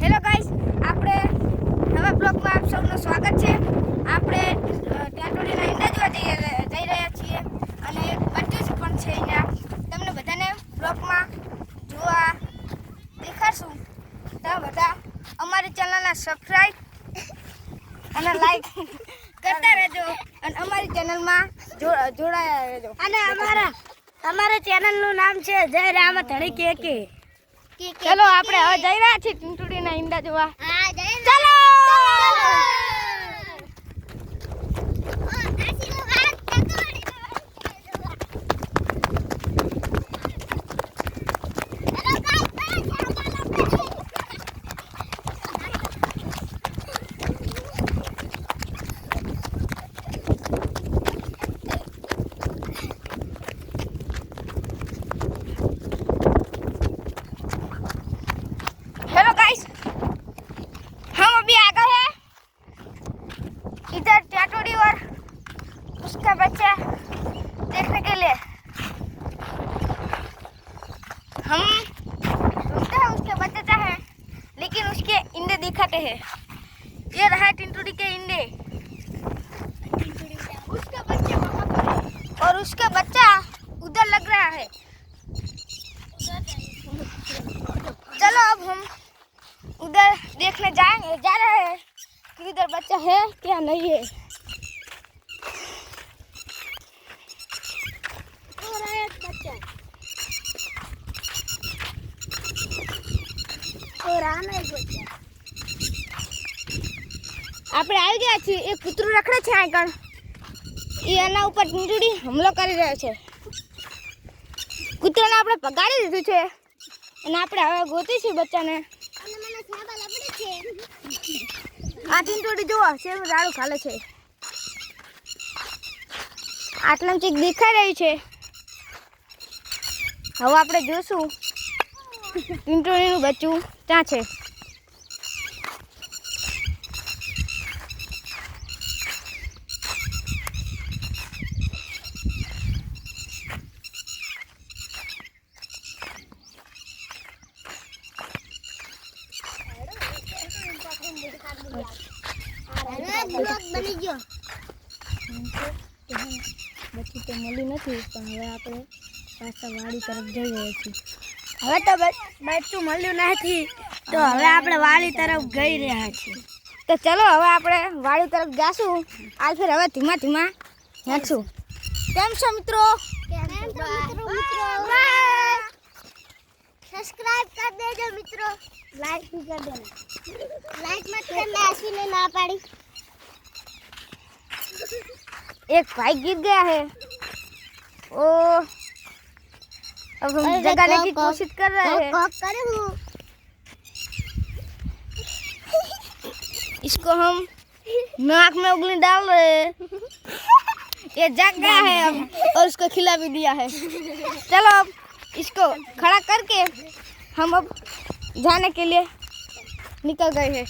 Hello guys, આપણે નવા બ્લોગમાં આપ સૌનું સ્વાગત છે. આપણે ટાટોડીના ઈંડા જોવા જઈ રહ્યા છીએ અને એક બચ્ચું પણ છે અહીંયા. તમને બધાને બ્લોગમાં જોવા દેખાડશું. તો બધા અમારી ચેનલને સબસ્ક્રાઈબ અને લાઈક કરતા રહેજો અને અમારી ચેનલમાં જોડાયા રહેજો. અને અમારા ચેનલનું નામ છે જય રામ ધણી કે. ચલો આપણે હવે જઈ રહ્યા છીએ ટીંટુડીના ઈંડા જોવા. ચાલો. हेलो गाइस, हम अभी आ गए हैं इधर टाटोड़ी और उसका बच्चा देखने के लिए. हम ढूंढते हैं उसके बच्चे चाहे, लेकिन उसके इंडे दिखाते हैं. ये रहा टिंटुड़ी के इंडे. उसका बच्चा वहाँ पर है और उसका बच्चा उधर लग रहा है. चलो अब हम उधर देखने जा रहे हैं कि इधर बच्चा है क्या नहीं है. આપણે આવી ગયા છીએ. એક કૂતરું રખડે છે આગળ. એના ઉપર ટીંટુડી હુમલો કરી રહ્યો છે. કૂતરાને આપણે પગાડી દીધું છે અને આપણે હવે ગોતીશું બચ્ચાને. આ ટીંટુડી જુઓ છે રાડું ખાલે છે. આટલામાં ચીક દેખાઈ રહ્યું છે. હવે આપણે જોશું ટીંટુડીનું બચ્ચું ક્યાં છે. બની ગયો. બચ્ચું તો મળી નથી, પણ હવે આપણે પાછા વાડી તરફ જઈ રહ્યા છીએ. હવે તો બચ્ચું મળ્યું નથી, તો હવે આપણે વાડી તરફ જઈ રહ્યા છીએ. તો ચલો હવે આપણે વાડી તરફ જાશું. આ ફેર હવે ધીમા ધીમા હેઠશું. કેમ છો મિત્રો? સબસ્ક્રાઇબ कर देજો મિત્રો. लाइक भी कर देना. लाइक मत करना, ऐसी ने ना पाड़ी. एक भाई गिर गया है. ओ अब हम जगाने की कोशिश कर रहे हैं. इसको हम नाक में उंगली डाल रहे हैं. ये जग गया है अब और उसको खिला भी दिया है. चलो अब इसको खड़ा करके हम अब जाने के लिए निकल गए हैं.